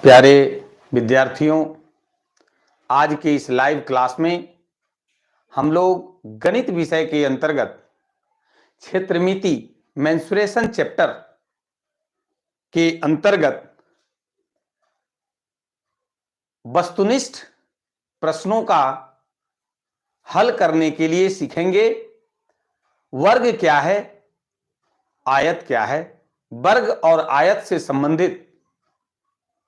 प्यारे विद्यार्थियों, आज के इस लाइव क्लास में हम लोग गणित विषय के अंतर्गत क्षेत्रमिति मेंसुरेशन चैप्टर के अंतर्गत वस्तुनिष्ठ प्रश्नों का हल करने के लिए सीखेंगे। वर्ग क्या है, आयत क्या है, वर्ग और आयत से संबंधित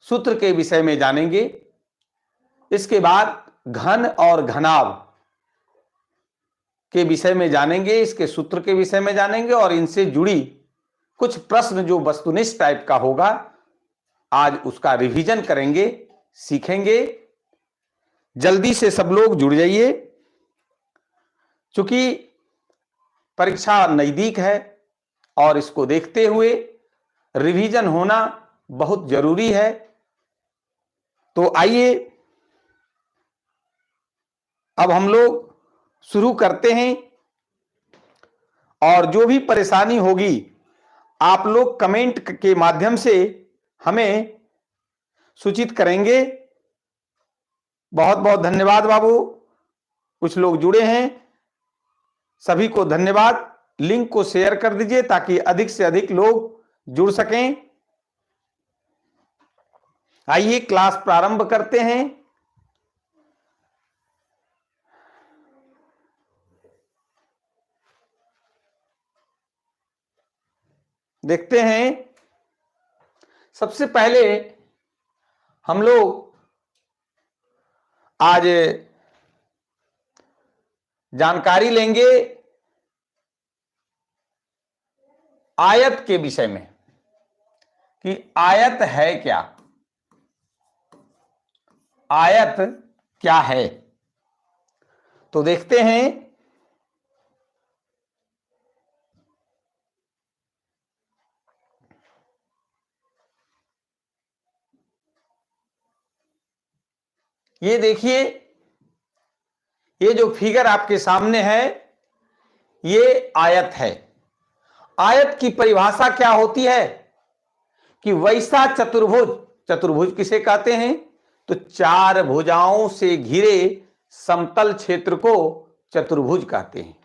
सूत्र के विषय में जानेंगे। इसके बाद घन और घनाभ के विषय में जानेंगे, इसके सूत्र के विषय में जानेंगे और इनसे जुड़ी कुछ प्रश्न जो वस्तुनिष्ठ टाइप का होगा, आज उसका रिवीजन करेंगे, सीखेंगे। जल्दी से सब लोग जुड़ जाइए, क्योंकि परीक्षा नजदीक है और इसको देखते हुए रिवीजन होना बहुत जरूरी है। तो आइए अब हम लोग शुरू करते हैं, और जो भी परेशानी होगी आप लोग कमेंट के माध्यम से हमें सूचित करेंगे। बहुत बहुत धन्यवाद बाबू, कुछ लोग जुड़े हैं, सभी को धन्यवाद। लिंक को शेयर कर दीजिए ताकि अधिक से अधिक लोग जुड़ सकें। आइए क्लास प्रारंभ करते हैं। देखते हैं, सबसे पहले हम लोग आज जानकारी लेंगे आयत के विषय में कि आयत है क्या, आयत क्या है। तो देखते हैं, ये देखिए, ये जो फिगर आपके सामने है ये आयत है। आयत की परिभाषा क्या होती है कि वैसा चतुर्भुज, चतुर्भुज किसे कहते हैं तो चार भुजाओं से घिरे समतल क्षेत्र को चतुर्भुज कहते हैं।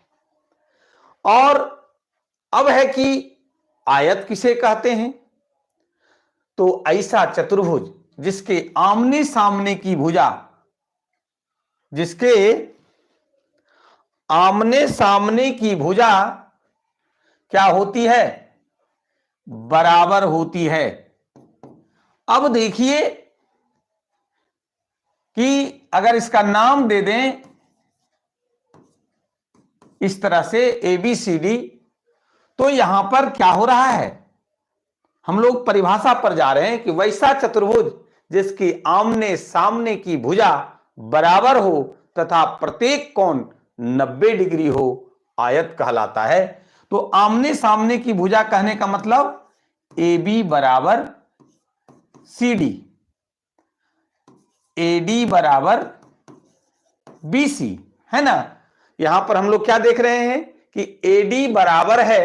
और अब है कि आयत किसे कहते हैं तो ऐसा चतुर्भुज जिसके आमने सामने की भुजा, जिसके आमने सामने की भुजा क्या होती है, बराबर होती है। अब देखिए कि अगर इसका नाम दे दें इस तरह से ABCD, तो यहां पर क्या हो रहा है, हम लोग परिभाषा पर जा रहे हैं कि वैसा चतुर्भुज जिसकी आमने सामने की भुजा बराबर हो तथा प्रत्येक कोण 90 डिग्री हो, आयत कहलाता है। तो आमने सामने की भुजा कहने का मतलब AB बराबर CD, AD बराबर BC, है ना। यहां पर हम लोग क्या देख रहे हैं कि AD बराबर है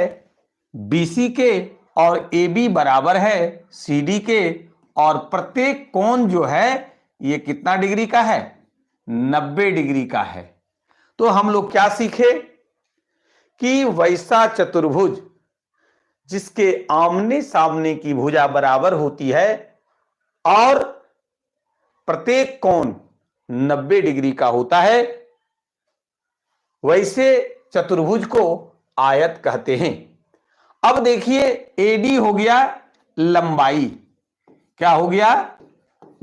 BC के और AB बराबर है CD के, और प्रत्येक कोण जो है ये कितना डिग्री का है, 90 डिग्री का है। तो हम लोग क्या सीखे कि वैसा चतुर्भुज जिसके आमने सामने की भुजा बराबर होती है और प्रत्येक कोण 90 डिग्री का होता है, वैसे चतुर्भुज को आयत कहते हैं। अब देखिए, AD हो गया लंबाई, क्या हो गया,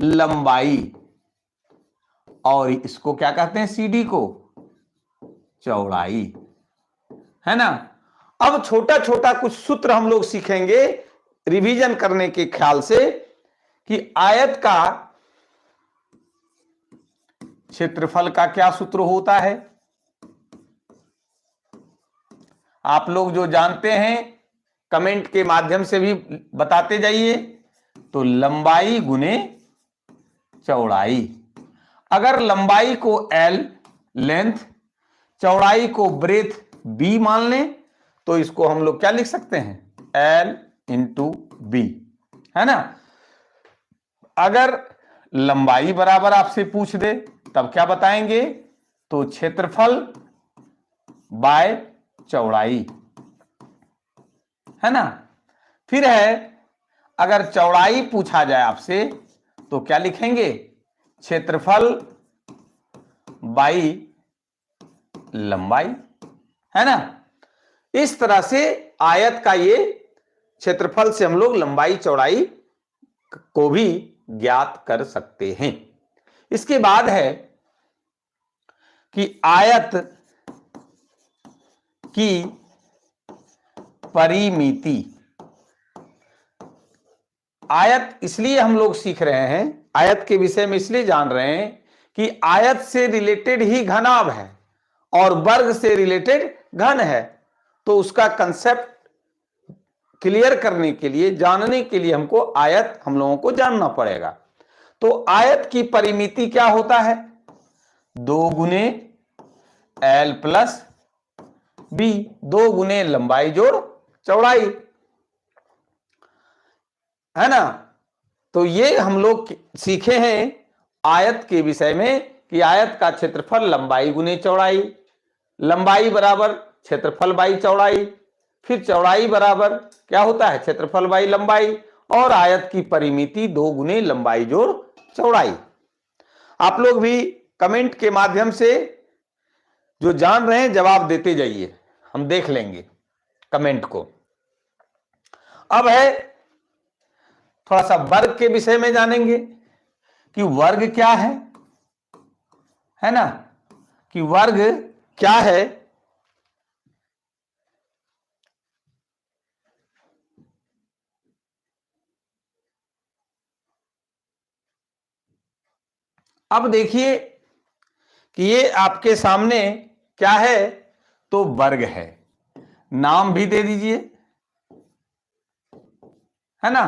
लंबाई, और इसको क्या कहते हैं, CD को चौड़ाई, है ना। अब छोटा छोटा कुछ सूत्र हम लोग सीखेंगे रिवीजन करने के ख्याल से कि आयत का क्षेत्रफल का क्या सूत्र होता है। आप लोग जो जानते हैं कमेंट के माध्यम से भी बताते जाइए। तो लंबाई गुने चौड़ाई, अगर लंबाई को L लेंथ, चौड़ाई को ब्रेथ B मान लें तो इसको हम लोग क्या लिख सकते हैं, L इंटू B, है ना। अगर लंबाई बराबर आपसे पूछ दे तब क्या बताएंगे? तो क्षेत्रफल बाय चौड़ाई, है ना। फिर है अगर चौड़ाई पूछा जाए आपसे तो क्या लिखेंगे? क्षेत्रफल बाई लंबाई, है ना। इस तरह से आयत का ये क्षेत्रफल से हम लोग लंबाई चौड़ाई को भी ज्ञात कर सकते हैं। इसके बाद है कि आयत की परिमिति। आयत इसलिए हम लोग सीख रहे हैं, आयत के विषय में इसलिए जान रहे हैं कि आयत से रिलेटेड ही घनाभ है और वर्ग से रिलेटेड घन है। तो उसका कंसेप्ट क्लियर करने के लिए, जानने के लिए हमको आयत हम लोगों को जानना पड़ेगा। तो आयत की परिमिति क्या होता है? 2 गुने L प्लस B, 2 गुने लंबाई जोड़ चौड़ाई, है ना। तो ये हम लोग सीखे हैं आयत के विषय में कि आयत का क्षेत्रफल लंबाई गुने चौड़ाई, लंबाई बराबर क्षेत्रफल बाई चौड़ाई, फिर चौड़ाई बराबर क्या होता है? क्षेत्रफल बाई लंबाई, और आयत की परिमिति 2 गुने लंबाई जोड़ चौड़ाई। आप लोग भी कमेंट के माध्यम से जो जान रहे हैं जवाब देते जाइए, हम देख लेंगे कमेंट को। अब है थोड़ा सा वर्ग के विषय में जानेंगे कि वर्ग क्या है ना, कि वर्ग क्या है। अब देखिए कि ये आपके सामने क्या है? तो वर्ग है, नाम भी दे दीजिए, है ना।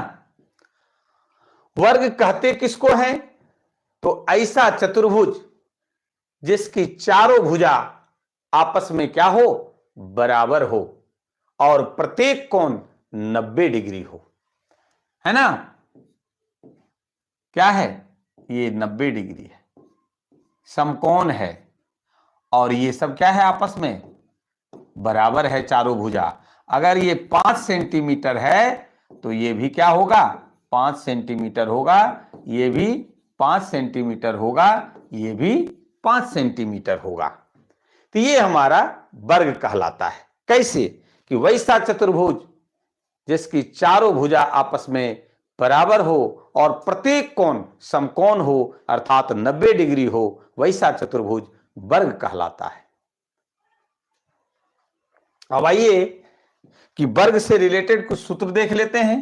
वर्ग कहते किसको हैं? तो ऐसा चतुर्भुज जिसकी चारों भुजा आपस में क्या हो? बराबर हो और प्रत्येक कोण 90 डिग्री हो, है ना। क्या है? ये 90 डिग्री है, समकोण है, और ये सब क्या है? आपस में बराबर है चारों भुजा। अगर ये 5 सेंटीमीटर है तो ये भी क्या होगा? 5 सेंटीमीटर होगा, ये भी 5 सेंटीमीटर होगा, ये भी 5 सेंटीमीटर होगा। तो ये हमारा वर्ग कहलाता है। कैसे? कि वैसा चतुर्भुज जिसकी चारों भुजा आपस में बराबर हो और प्रत्येक कोण समकोण हो, अर्थात 90 डिग्री हो, वैसा चतुर्भुज वर्ग कहलाता है। अब आइए कि वर्ग से रिलेटेड कुछ सूत्र देख लेते हैं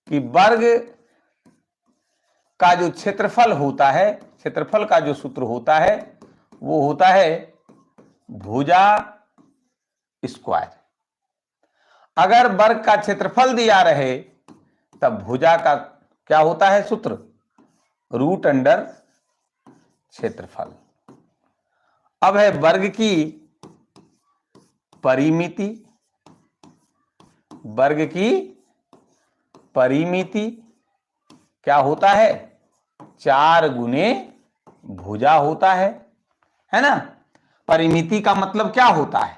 कि वर्ग का जो क्षेत्रफल होता है, क्षेत्रफल का जो सूत्र होता है वो होता है भुजा स्क्वायर। अगर वर्ग का क्षेत्रफल दिया रहे तब भुजा का क्या होता है सूत्र? रूट अंडर क्षेत्रफल। अब है वर्ग की परिमिति। वर्ग की परिमिति क्या होता है? 4 गुने भुजा होता है ना। परिमिति का मतलब क्या होता है?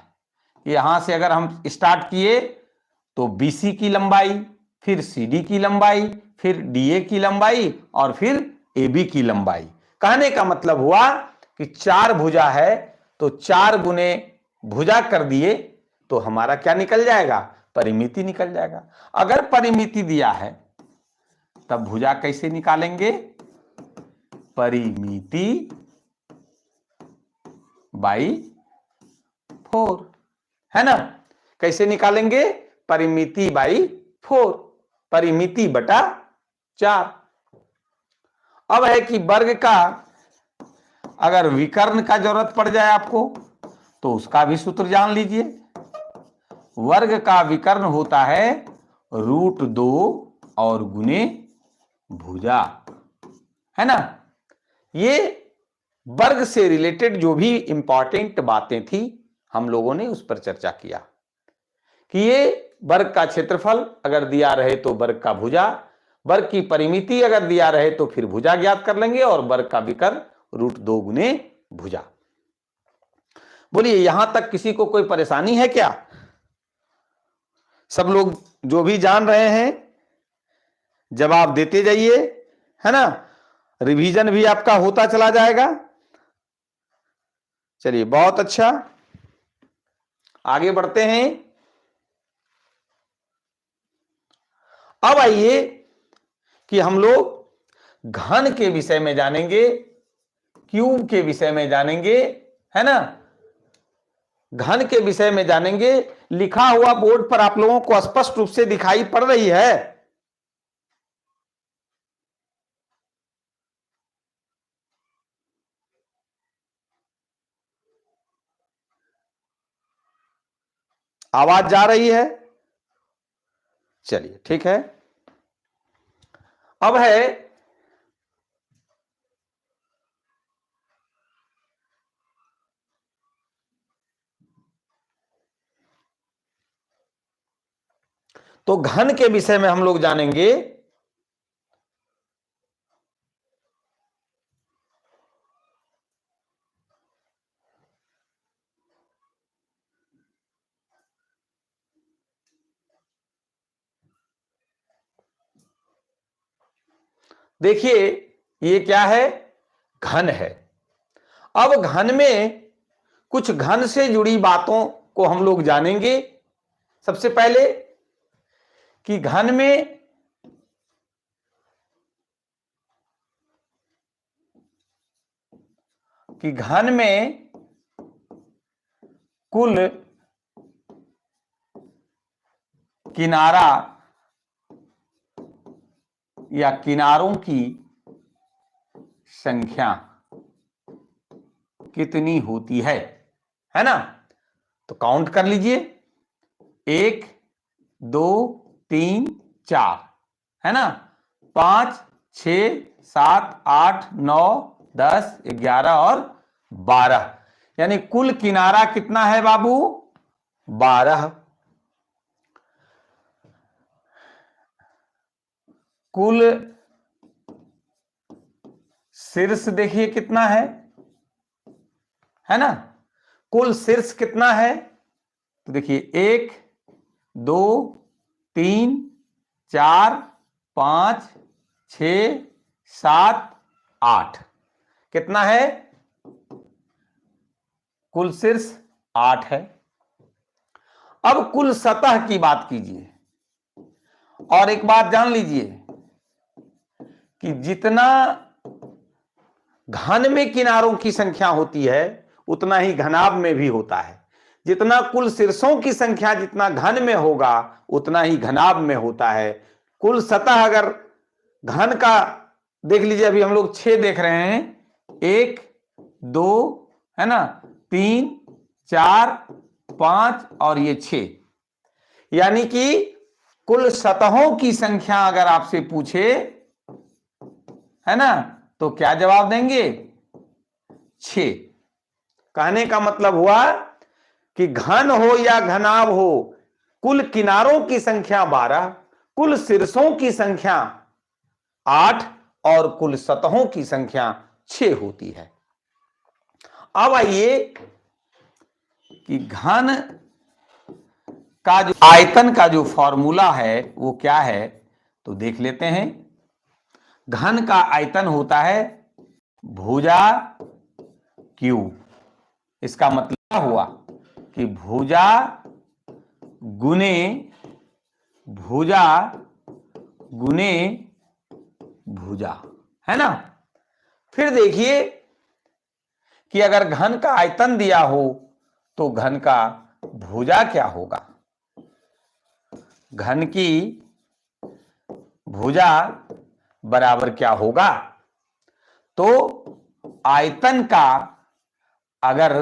यहां से अगर हम स्टार्ट किए तो BC की लंबाई, फिर CD की लंबाई, फिर DA की लंबाई और फिर AB की लंबाई। कहने का मतलब हुआ कि 4 भुजा है तो 4 गुने भुजा कर दिए तो हमारा क्या निकल जाएगा? परिमिति निकल जाएगा। अगर परिमिति दिया है तब भुजा कैसे निकालेंगे? परिमिति बाई 4, है ना। कैसे निकालेंगे? परिमिति बाई 4, परिमिति बटा 4। अब है कि वर्ग का अगर विकर्ण का जरूरत पड़ जाए आपको तो उसका भी सूत्र जान लीजिए। वर्ग का विकर्ण होता है √2 और गुने भुजा, है ना। ये वर्ग से रिलेटेड जो भी इंपॉर्टेंट बातें थी हम लोगों ने उस पर चर्चा किया कि ये वर्ग का क्षेत्रफल अगर दिया रहे तो वर्ग का भुजा, वर्ग की परिमिति अगर दिया रहे तो फिर भुजा ज्ञात कर लेंगे, और वर्ग का विकर्ण √2 गुने भुजा। बोलिए यहां तक किसी को कोई परेशानी है क्या? सब लोग जो भी जान रहे हैं जवाब देते जाइए, है ना, रिवीजन भी आपका होता चला जाएगा। चलिए बहुत अच्छा, आगे बढ़ते हैं। अब आइए कि हम लोग घन के विषय में जानेंगे, क्यूब के विषय में जानेंगे, है ना, घन के विषय में जानेंगे। लिखा हुआ बोर्ड पर आप लोगों को स्पष्ट रूप से दिखाई पड़ रही है? आवाज जा रही है? चलिए ठीक है। अब है तो घन के विषय में हम लोग जानेंगे देखिए ये क्या है, घन है। अब घन में कुछ घन से जुड़ी बातों को हम लोग जानेंगे। सबसे पहले कि घन में कुल किनारा या किनारों की संख्या कितनी होती है ना? तो काउंट कर लीजिए, 1 2 3 4, है ना, 5 6 7 8 9 10 11 और 12, यानी कुल किनारा कितना है बाबू? 12। कुल शीर्ष देखिए कितना है ना, कुल शीर्ष कितना है? तो देखिए 1 2 3 4 5 6 7 8, कितना है? कुल शीर्ष 8 है। अब कुल सतह की बात कीजिए, और एक बात जान लीजिए कि जितना घन में किनारों की संख्या होती है उतना ही घनाभ में भी होता है। जितना कुल शीर्षों की संख्या जितना घन में होगा उतना ही घनाभ में होता है। कुल सतह अगर घन का देख लीजिए, अभी हम लोग 6 देख रहे हैं, 1 2, है ना, 3 4 5 और ये 6, यानी कि कुल सतहों की संख्या अगर आपसे पूछे, है ना, तो क्या जवाब देंगे? 6। कहने का मतलब हुआ कि घन हो या घनाभ हो, कुल किनारों की संख्या 12, कुल शीर्षों की संख्या 8 और कुल सतहों की संख्या 6 होती है। अब आइए कि घन का जो आयतन का जो फॉर्मूला है वो क्या है, तो देख लेते हैं। घन का आयतन होता है भुजा क्यूब। इसका मतलब क्या हुआ कि भुजा गुने भुजा गुने भुजा, है ना। फिर देखिए कि अगर घन का आयतन दिया हो तो घन का भुजा क्या होगा। घन की भुजा बराबर क्या होगा, तो आयतन का अगर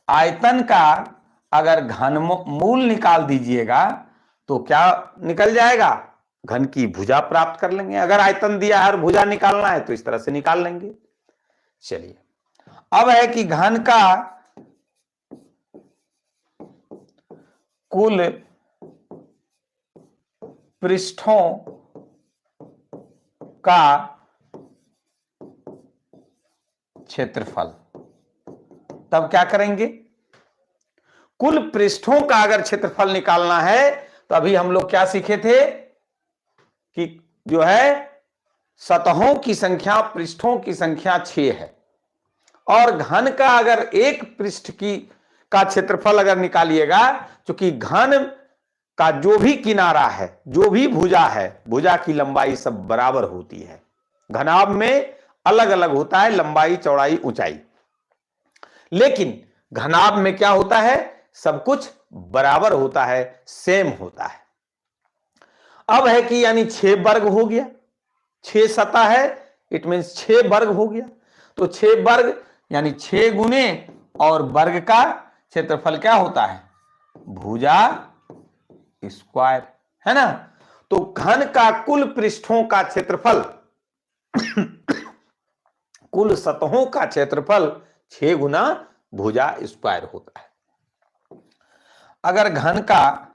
आयतन का अगर घनमूल निकाल दीजिएगा तो क्या निकल जाएगा, घन की भुजा प्राप्त कर लेंगे। अगर आयतन दिया है और भुजा निकालना है तो इस तरह से निकाल लेंगे। चलिए अब है कि घन का कुल पृष्ठों का क्षेत्रफल। तब क्या करेंगे, कुल पृष्ठों का अगर क्षेत्रफल निकालना है तो अभी हम लोग क्या सीखे थे कि जो है सतहों की संख्या पृष्ठों की संख्या 6 है, और घन का अगर एक पृष्ठ का क्षेत्रफल अगर निकालिएगा, क्योंकि घन का जो भी किनारा है, जो भी भुजा है, भुजा की लंबाई सब बराबर होती है। घनाभ में अलग अलग होता है लंबाई, चौड़ाई, ऊंचाई, लेकिन घनाभ में क्या होता है, सब कुछ बराबर होता है, सेम होता है। अब है कि यानी 6 वर्ग हो गया, 6 सतह है, इट मीन्स 6 वर्ग हो गया। तो 6 वर्ग यानी 6 गुने और वर्ग का क्षेत्रफल क्या होता है, भुजा स्क्वायर, है ना। तो घन का कुल पृष्ठों का क्षेत्रफल कुल सतहों का क्षेत्रफल 6 गुना भुजा स्क्वायर होता है। अगर घन का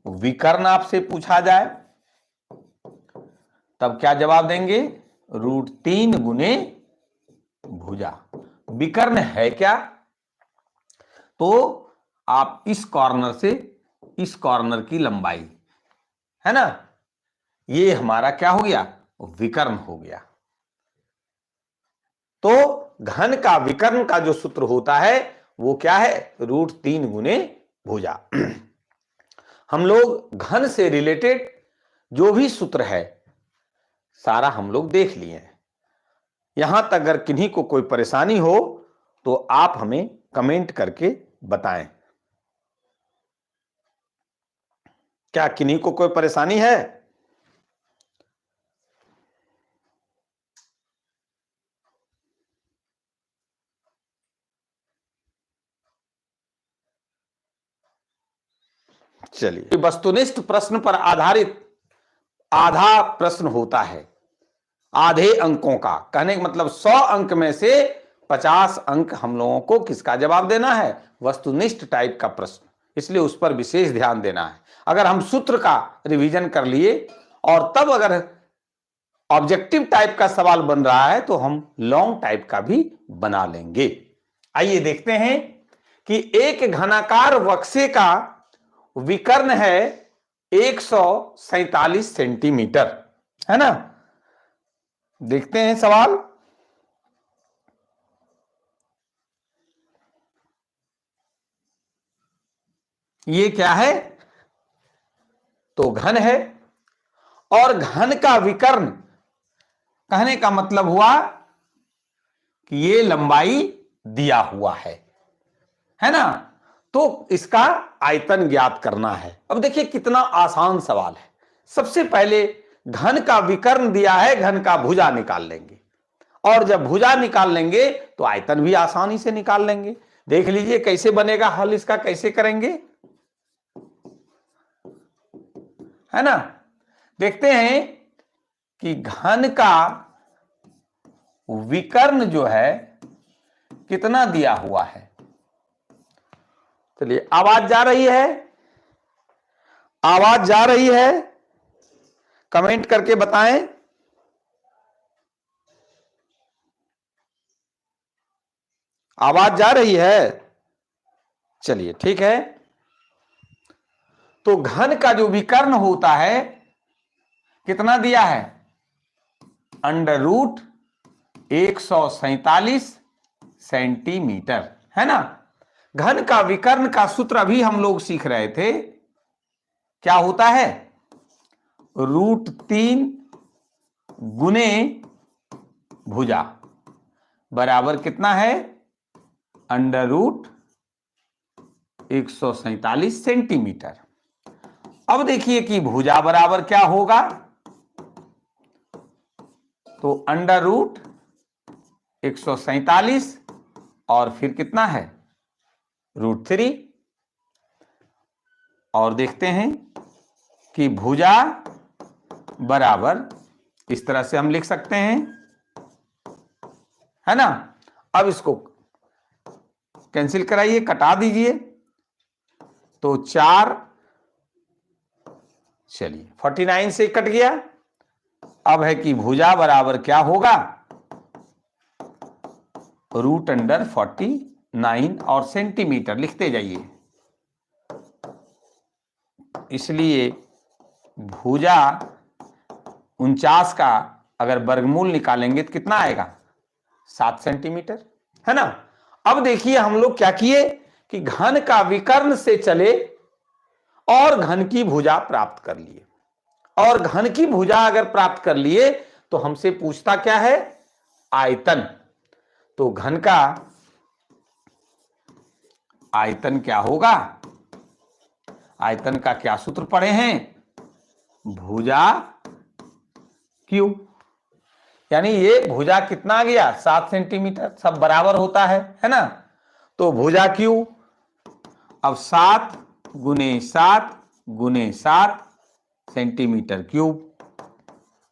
विकर्ण आपसे पूछा जाए तब क्या जवाब देंगे, √3 गुने भुजा। विकर्ण है क्या, तो आप इस कॉर्नर से इस कॉर्नर की लंबाई, है ना, ये हमारा क्या हो गया, विकर्ण हो गया। तो घन का विकर्ण का जो सूत्र होता है वो क्या है, √3 गुने भुजा। हम लोग घन से रिलेटेड जो भी सूत्र है सारा हम लोग देख लिए हैं। यहां तक अगर किन्हीं को कोई परेशानी हो तो आप हमें कमेंट करके बताएं। क्या किन्हीं को कोई परेशानी है? चलिए, वस्तुनिष्ठ प्रश्न पर आधारित आधा प्रश्न होता है, आधे अंकों का, कहने का मतलब 100 अंक में से 50 अंक हम लोगों को किसका जवाब देना है, वस्तुनिष्ठ टाइप का प्रश्न, इसलिए उस पर विशेष ध्यान देना है। अगर हम सूत्र का रिवीजन कर लिए और तब अगर ऑब्जेक्टिव टाइप का सवाल बन रहा है तो हम लॉन्ग टाइप का भी बना लेंगे। आइए देखते हैं कि एक घनाकार बक्से का विकर्ण है 147 सेंटीमीटर, है ना। देखते हैं सवाल। ये क्या है, तो घन है, और घन का विकर्ण कहने का मतलब हुआ कि ये लंबाई दिया हुआ है ना। तो इसका आयतन ज्ञात करना है। अब देखिए कितना आसान सवाल है। सबसे पहले घन का विकर्ण दिया है, घन का भुजा निकाल लेंगे, और जब भुजा निकाल लेंगे तो आयतन भी आसानी से निकाल लेंगे। देख लीजिए कैसे बनेगा हल, इसका कैसे करेंगे, है ना। देखते हैं कि घन का विकर्ण जो है कितना दिया हुआ है। चलिए, आवाज जा रही है, आवाज जा रही है, कमेंट करके बताएं। आवाज जा रही है, चलिए ठीक है। तो घन का जो विकर्ण होता है कितना दिया है, √147 सेंटीमीटर, है ना। घन का विकर्ण का सूत्र अभी हम लोग सीख रहे थे, क्या होता है, √3 गुने भुजा बराबर कितना है, √147 सेंटीमीटर। अब देखिए कि भुजा बराबर क्या होगा, तो √147 और फिर कितना है, √3। और देखते हैं कि भुजा बराबर, इस तरह से हम लिख सकते हैं, है ना। अब इसको कैंसिल कराइए, कटा दीजिए, तो 4 चलिए 49 से कट गया। अब है कि भुजा बराबर क्या होगा, √49 और सेंटीमीटर लिखते जाइए। इसलिए भुजा 49 का अगर वर्गमूल निकालेंगे तो कितना आएगा, 7 सेंटीमीटर, है ना। अब देखिए हम लोग क्या किए कि घन का विकर्ण से चले और घन की भुजा प्राप्त कर लिए। और घन की भुजा अगर प्राप्त कर लिए तो हमसे पूछता क्या है, आयतन। तो घन का आयतन क्या होगा, आयतन का क्या सूत्र पढ़े हैं, भुजा क्यूब। यानी ये भुजा कितना आ गया, 7 सेंटीमीटर, सब बराबर होता है ना। तो भुजा क्यूब, अब 7 × 7 × 7 सेंटीमीटर क्यूब,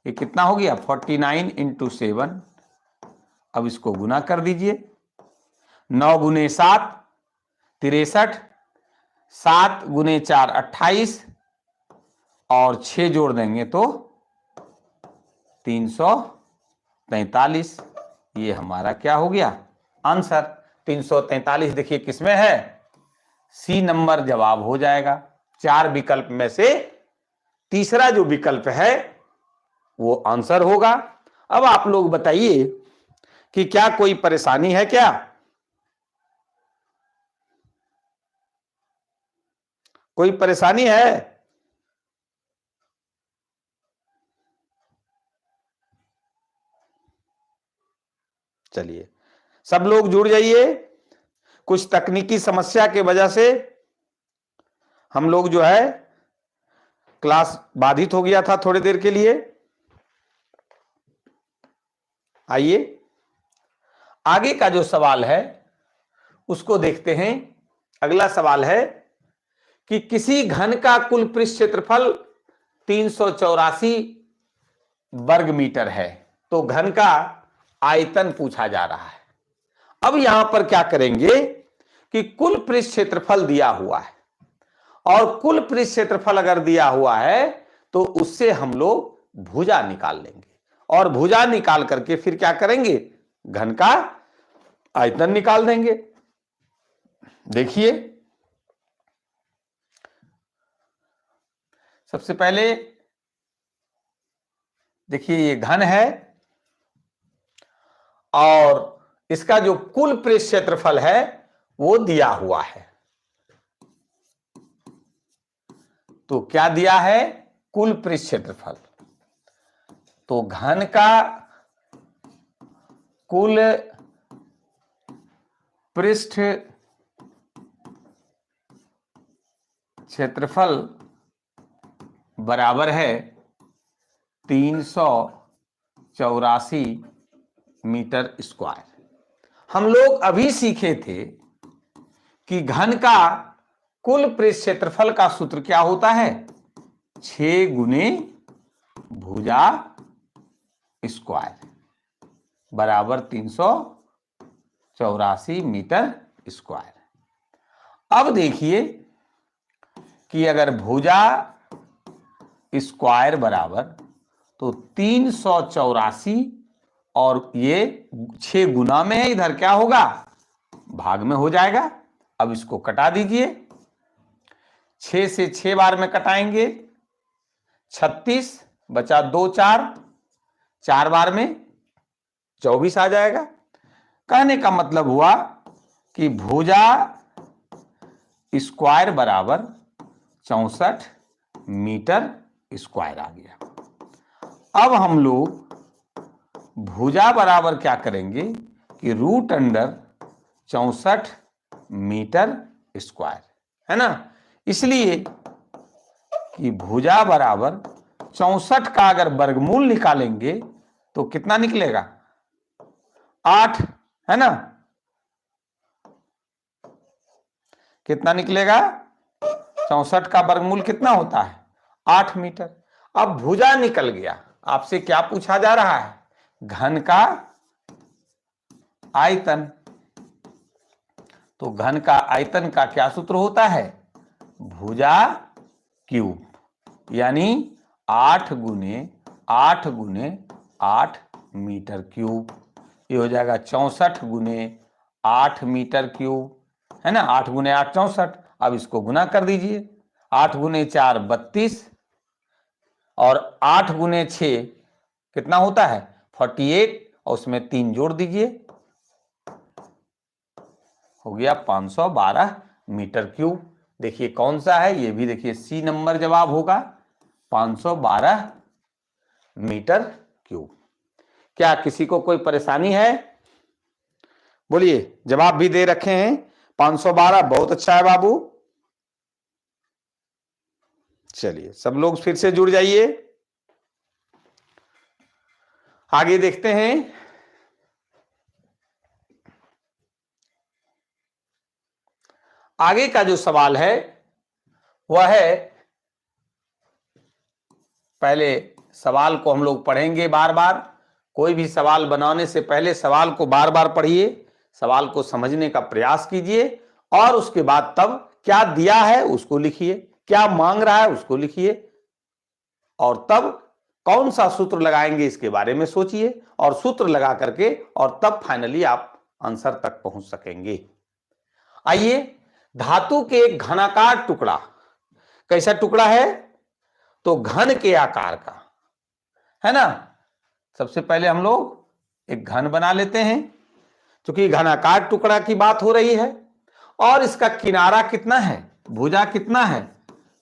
ये कितना हो गया 49 × 7। अब इसको गुना कर दीजिए, 9 × 7 63, 7 × 4 28 और 6 जोड़ देंगे तो 343। ये हमारा क्या हो गया आंसर, 343। देखिए किसमें है, सी नंबर जवाब हो जाएगा। 4 विकल्प में से तीसरा जो विकल्प है वो आंसर होगा। अब आप लोग बताइए कि क्या कोई परेशानी है क्या, कोई परेशानी है? चलिए सब लोग जुड़ जाइए। कुछ तकनीकी समस्या के वजह से हम लोग जो है क्लास बाधित हो गया था थोड़ी देर के लिए। आइए आगे का जो सवाल है उसको देखते हैं। अगला सवाल है कि किसी घन का कुल पृष्ठ क्षेत्रफल 384 वर्ग मीटर है, तो घन का आयतन पूछा जा रहा है। अब यहां पर क्या करेंगे कि कुल पृष्ठ क्षेत्रफल दिया हुआ है और कुल पृष्ठ क्षेत्रफल अगर दिया हुआ है तो उससे हम लोग भुजा निकाल लेंगे और भुजा निकाल करके फिर क्या करेंगे, घन का आयतन निकाल देंगे। देखिए सबसे पहले देखिए ये घन है और इसका जो कुल पृष्ठ क्षेत्रफल है वो दिया हुआ है। तो क्या दिया है, कुल पृष्ठ क्षेत्रफल। तो घन का कुल पृष्ठ क्षेत्रफल बराबर है 384 मीटर स्क्वायर। हम लोग अभी सीखे थे कि घन का कुल पृष्ठ क्षेत्रफल का सूत्र क्या होता है, 6 × भुजा स्क्वायर बराबर 384 मीटर स्क्वायर। अब देखिए कि अगर भुजा स्क्वायर बराबर तो 384 और ये 6 गुना में है, इधर क्या होगा, भाग में हो जाएगा। अब इसको कटा दीजिए, 6 से 6 बार में कटाएंगे 36 बचा 2 4 बार में 24 आ जाएगा। कहने का मतलब हुआ कि भुजा स्क्वायर बराबर 64 मीटर स्क्वायर आ गया। अब हम लोग भुजा बराबर क्या करेंगे कि √64 मीटर स्क्वायर, है ना। इसलिए कि भुजा बराबर 64 का अगर वर्गमूल निकालेंगे तो कितना निकलेगा, 8, है ना। कितना निकलेगा, 64 का वर्गमूल कितना होता है, 8 मीटर। अब भुजा निकल गया, आपसे क्या पूछा जा रहा है, घन का आयतन। तो घन का आयतन का क्या सूत्र होता है, भुजा क्यूब। यानी 8 गुने 8 मीटर क्यूब। ये हो जाएगा 64 गुने 8 मीटर क्यूब, है ना। 8 गुने 8 64। अब इसको गुना कर दीजिए। 8 गुने 4 32 और 8 गुने 6 कितना होता है 48 और उसमें 3 जोड़ दीजिए, हो गया 512 मीटर क्यूब। देखिए कौन सा है, ये भी देखिए सी नंबर जवाब होगा 512 मीटर क्यूब। क्या किसी को कोई परेशानी है? बोलिए, जवाब भी दे रखे हैं 512, बहुत अच्छा है बाबू। चलिए सब लोग फिर से जुड़ जाइए, आगे देखते हैं। आगे का जो सवाल है वह है, पहले सवाल को हम लोग पढ़ेंगे बार बार। कोई भी सवाल बनाने से पहले सवाल को बार बार पढ़िए, सवाल को समझने का प्रयास कीजिए और उसके बाद तब क्या दिया है उसको लिखिए, क्या मांग रहा है उसको लिखिए और तब कौन सा सूत्र लगाएंगे इसके बारे में सोचिए और सूत्र लगा करके और तब फाइनली आप आंसर तक पहुंच सकेंगे। आइए, धातु के एक घनाकार टुकड़ा, कैसा टुकड़ा है तो घन के आकार का, है ना। सबसे पहले हम लोग एक घन बना लेते हैं, क्योंकि घनाकार टुकड़ा की बात हो रही है और इसका किनारा कितना है, भुजा कितना है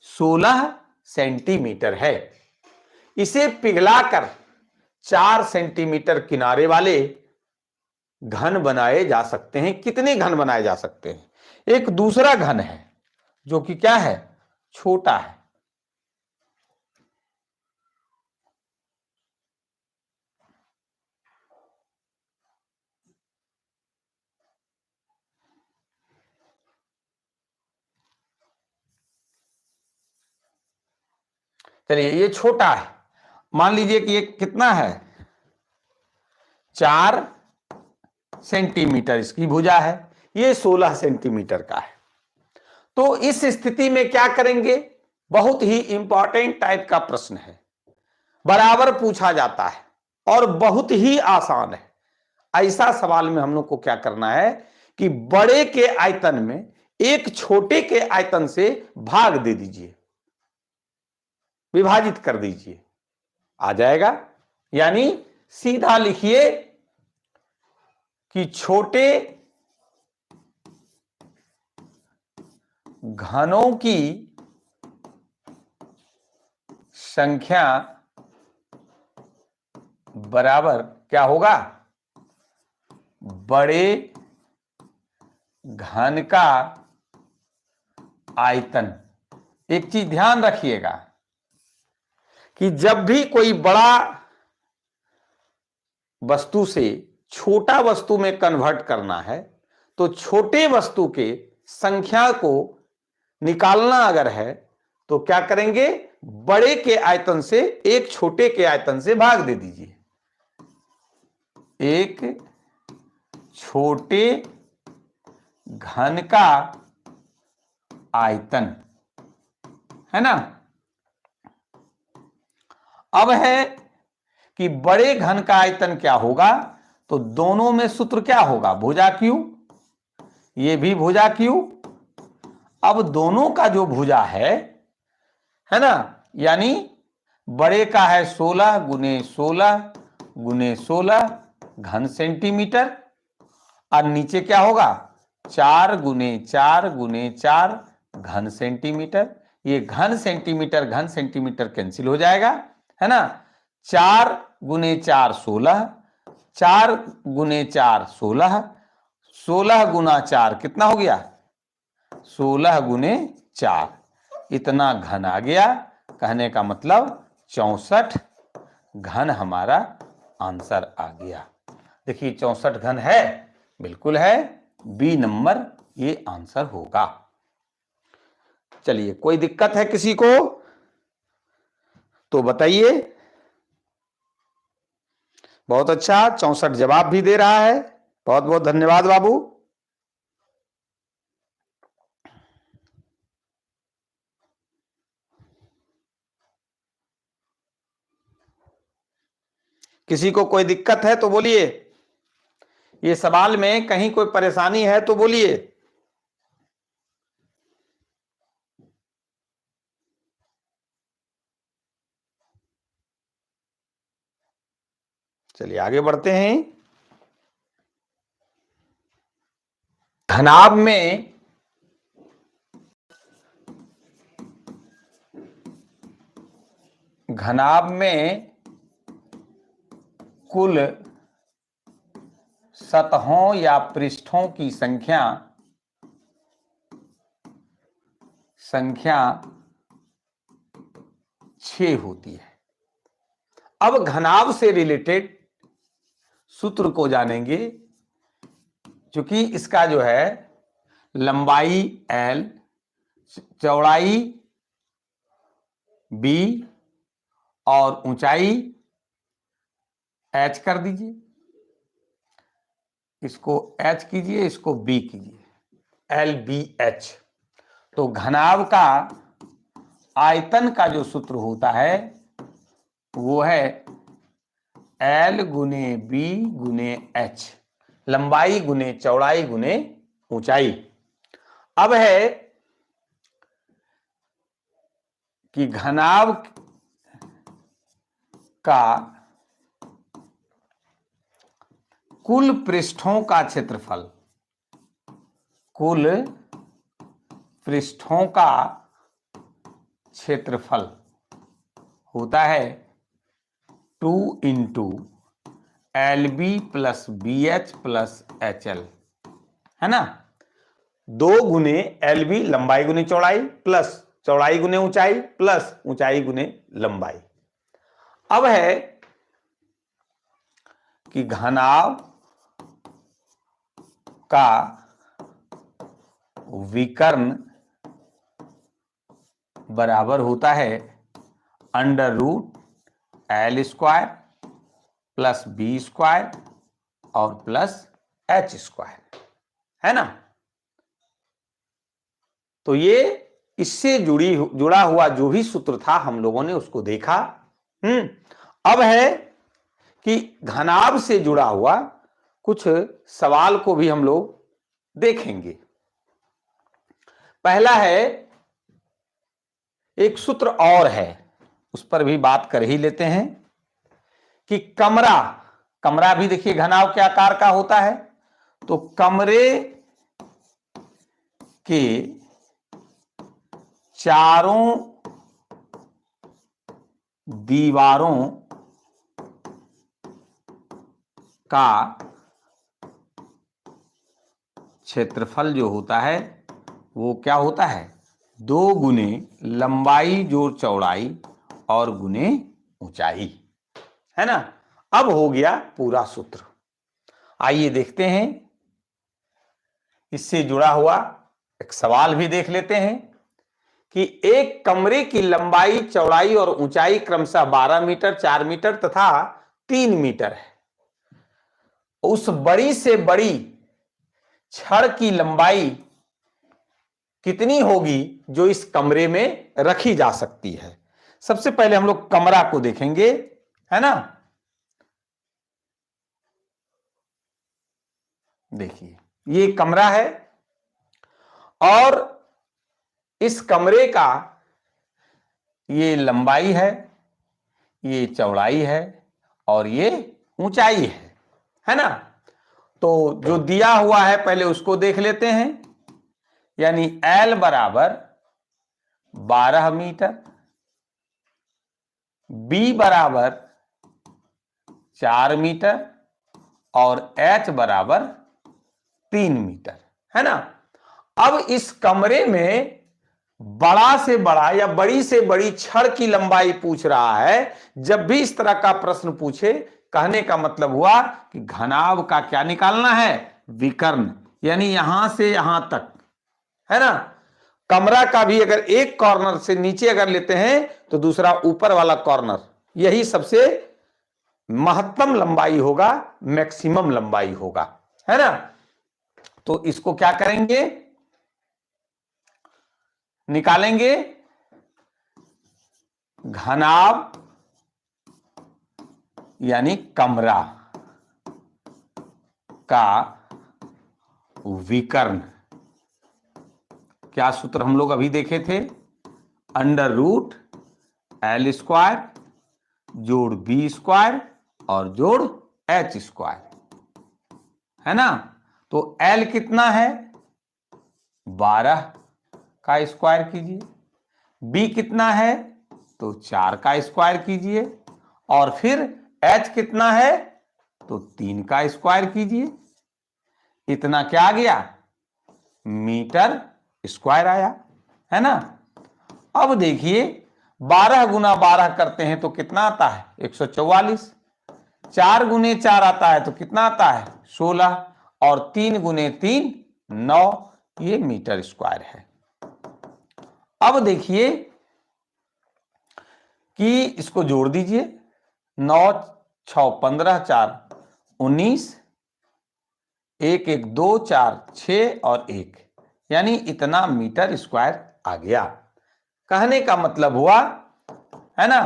16 सेंटीमीटर है। इसे पिघलाकर 4 सेंटीमीटर किनारे वाले घन बनाए जा सकते हैं। कितने घन बनाए जा सकते हैं? एक दूसरा घन है जो कि क्या है, छोटा है। चलिए ये छोटा है, मान लीजिए कि ये कितना है 4 सेंटीमीटर इसकी भुजा है, ये 16 सेंटीमीटर का है। तो इस स्थिति में क्या करेंगे, बहुत ही इंपॉर्टेंट टाइप का प्रश्न है, बराबर पूछा जाता है और बहुत ही आसान है। ऐसा सवाल में हम लोग को क्या करना है कि बड़े के आयतन में एक छोटे के आयतन से भाग दे दीजिए, विभाजित कर दीजिए, आ जाएगा। यानी सीधा लिखिए कि छोटे घनों की संख्या बराबर क्या होगा, बड़े घन का आयतन। एक चीज ध्यान रखिएगा कि जब भी कोई बड़ा वस्तु से छोटा वस्तु में कन्वर्ट करना है तो छोटे वस्तु के संख्या को निकालना अगर है तो क्या करेंगे, बड़े के आयतन से एक छोटे के आयतन से भाग दे दीजिए। एक छोटे घन का आयतन, है ना। अब है कि बड़े घन का आयतन क्या होगा, तो दोनों में सूत्र क्या होगा, भुजा क्यू, ये भी भुजा क्यू। अब दोनों का जो भुजा है ना, यानी बड़े का है 16 गुने 16 गुने 16 घन सेंटीमीटर और नीचे क्या होगा 4 गुने 4 गुने 4 घन सेंटीमीटर। ये घन सेंटीमीटर कैंसिल हो जाएगा, है ना। 4 गुने 4 16, 4 गुने 4 16, 16 गुना 4 कितना हो गया 16 गुने 4, इतना घन आ गया। कहने का मतलब 64 घन हमारा आंसर आ गया। देखिए 64 घन है, बिल्कुल है, बी नंबर ये आंसर होगा। चलिए कोई दिक्कत है किसी को तो बताइए। बहुत अच्छा, 64 जवाब भी दे रहा है, बहुत बहुत धन्यवाद बाबू। किसी को कोई दिक्कत है तो बोलिए, ये सवाल में कहीं कोई परेशानी है तो बोलिए। चलिए आगे बढ़ते हैं। घनाभ में कुल सतहों या पृष्ठों की संख्या 6 होती है। अब घनाभ से रिलेटेड सूत्र को जानेंगे, क्योंकि इसका जो है लंबाई L, चौड़ाई B और ऊंचाई H कर दीजिए। इसको H कीजिए, इसको B कीजिए, LBH। तो घनाभ का आयतन का जो सूत्र होता है वो है L गुने B गुने H, लंबाई गुने चौड़ाई गुने ऊंचाई। अब है कि घनाभ का कुल पृष्ठों का क्षेत्रफल, कुल पृष्ठों का क्षेत्रफल होता है 2 into LB plus BH plus HL, है ना। 2 गुने LB लंबाई गुने चौड़ाई प्लस चौड़ाई गुने ऊंचाई प्लस ऊंचाई गुने लंबाई। अब है कि घनाभ का विकर्ण बराबर होता है under root L square plus B square और प्लस H स्क्वायर, है ना। तो ये इससे जुड़ा हुआ जो भी सूत्र था हम लोगों ने उसको देखा। अब है कि घनाभ से जुड़ा हुआ कुछ सवाल को भी हम लोग देखेंगे। पहला है, एक सूत्र और है, उस पर भी बात कर ही लेते हैं कि कमरा भी देखिए घनाभ के आकार का होता है। तो कमरे के चारों दीवारों का क्षेत्रफल जो होता है वो क्या होता है, 2 गुने लंबाई जोड़ चौड़ाई और गुने ऊंचाई, है ना। अब हो गया पूरा सूत्र। आइए देखते हैं, इससे जुड़ा हुआ एक सवाल भी देख लेते हैं कि एक कमरे की लंबाई चौड़ाई और ऊंचाई क्रमशः 12 मीटर, 4 मीटर तथा 3 मीटर है। उस बड़ी से बड़ी छड़ की लंबाई कितनी होगी जो इस कमरे में रखी जा सकती है। सबसे पहले हम लोग कमरा को देखेंगे, है ना। देखिए ये कमरा है और इस कमरे का ये लंबाई है, ये चौड़ाई है और ये ऊंचाई है ना। तो जो दिया हुआ है पहले उसको देख लेते हैं, यानी L बराबर 12 मीटर, B बराबर 4 मीटर और H बराबर 3 मीटर, है ना। अब इस कमरे में बड़ा से बड़ा या बड़ी से बड़ी छड़ की लंबाई पूछ रहा है। जब भी इस तरह का प्रश्न पूछे, कहने का मतलब हुआ कि घनाभ का क्या निकालना है, विकर्ण, यानी यहां से यहां तक, है ना। कमरा का भी अगर एक कॉर्नर से नीचे अगर लेते हैं तो दूसरा ऊपर वाला कॉर्नर, यही सबसे महत्तम लंबाई होगा, मैक्सिमम लंबाई होगा, है ना। तो इसको क्या करेंगे, निकालेंगे। घनाभ यानी कमरा का विकर्ण। क्या सूत्र हम लोग अभी देखे थे? अंडर रूट एल स्क्वायर जोड़ बी स्क्वायर और जोड़ एच स्क्वायर, है ना। तो एल कितना है? 12 का स्क्वायर कीजिए। बी कितना है? तो 4 का स्क्वायर कीजिए। और फिर एच कितना है? तो 3 का स्क्वायर कीजिए। इतना क्या आ गया? मीटर स्क्वायर आया, है ना। अब देखिए 12 गुना 12 करते हैं तो कितना आता है? 144। 4 गुने 4 आता है तो कितना आता है? 16। और 3 गुने 3 9। ये मीटर स्क्वायर है। अब देखिए कि इसको जोड़ दीजिए। 9 6 15 4 19, 1 1 2 4 6 और 1, यानी इतना मीटर स्क्वायर आ गया। कहने का मतलब हुआ, है ना,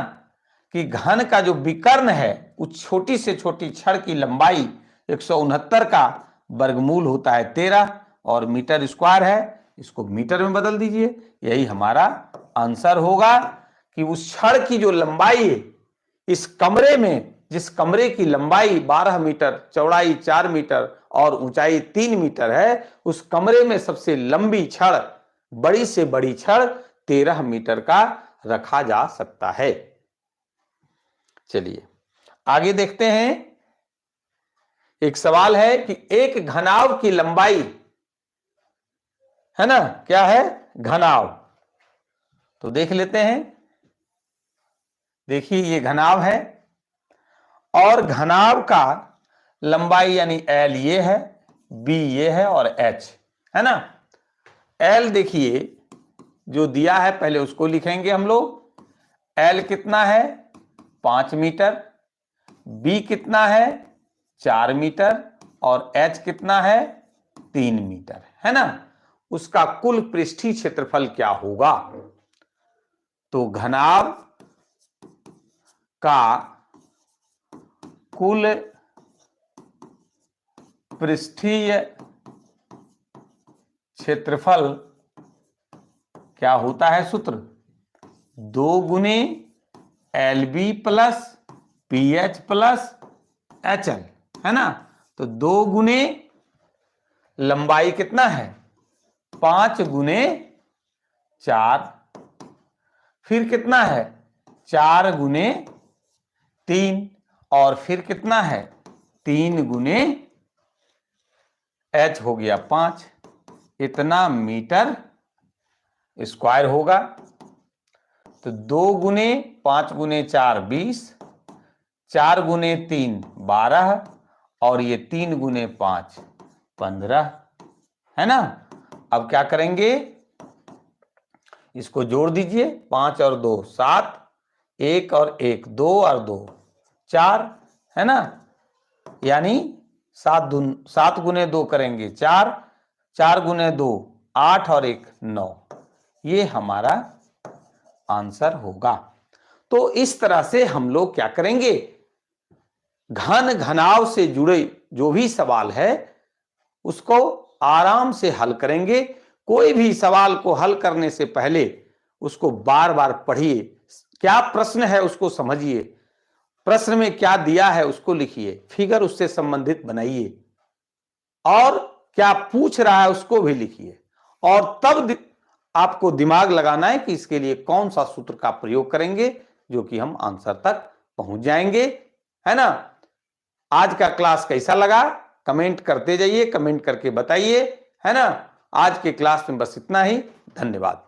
कि घन का जो विकर्ण है उस छोटी से छोटी छड़ की लंबाई 169 का वर्गमूल होता है 13 और मीटर स्क्वायर है। इसको मीटर में बदल दीजिए। यही हमारा आंसर होगा कि उस छड़ की जो लंबाई है इस कमरे में, जिस कमरे की लंबाई 12 मीटर, चौड़ाई 4 मीटर और ऊंचाई 3 मीटर है, उस कमरे में सबसे लंबी छड़, बड़ी से बड़ी छड़ 13 मीटर का रखा जा सकता है। चलिए आगे देखते हैं। एक सवाल है कि एक घनाव की लंबाई, है ना, क्या है? घनाव। तो देख लेते हैं। देखिए ये घनाव है और घनाव का लंबाई यानी एल ये है, बी ये है और एच, है ना। एल देखिए जो दिया है पहले उसको लिखेंगे हम लोग। एल कितना है? 5 मीटर। बी कितना है? 4 मीटर। और एच कितना है? 3 मीटर, है ना। उसका कुल पृष्ठीय क्षेत्रफल क्या होगा? तो घनाव का कुल पृष्ठीय क्षेत्रफल क्या होता है? सूत्र 2 गुने L B plus P H plus H L, है ना। तो 2 गुने लंबाई कितना है? 5 गुने 4, फिर कितना है? 4 गुने 3 और फिर कितना है? 3 गुने एच हो गया 5। इतना मीटर स्क्वायर होगा। तो 2 गुने 5 गुने 4 20, 4 गुने 3 12 और ये 3 गुने 5 15, है ना। अब क्या करेंगे? इसको जोड़ दीजिए। 5 और 2 7, 1 और 1 2 और 2 4, है ना। यानी 7 गुने 2 करेंगे 4, 4 गुने 2 8 और 1 9। ये हमारा आंसर होगा। तो इस तरह से हम लोग क्या करेंगे? घन घनाव से जुड़े जो भी सवाल है उसको आराम से हल करेंगे। कोई भी सवाल को हल करने से पहले उसको बार बार पढ़िए। क्या प्रश्न है उसको समझिए, प्रश्न में क्या दिया है उसको लिखिए, फिगर उससे संबंधित बनाइए और क्या पूछ रहा है उसको भी लिखिए। और तब आपको दिमाग लगाना है कि इसके लिए कौन सा सूत्र का प्रयोग करेंगे जो कि हम आंसर तक पहुंच जाएंगे, है ना। आज का क्लास कैसा लगा कमेंट करते जाइए, कमेंट करके बताइए, है ना। आज के क्लास में बस इतना ही। धन्यवाद।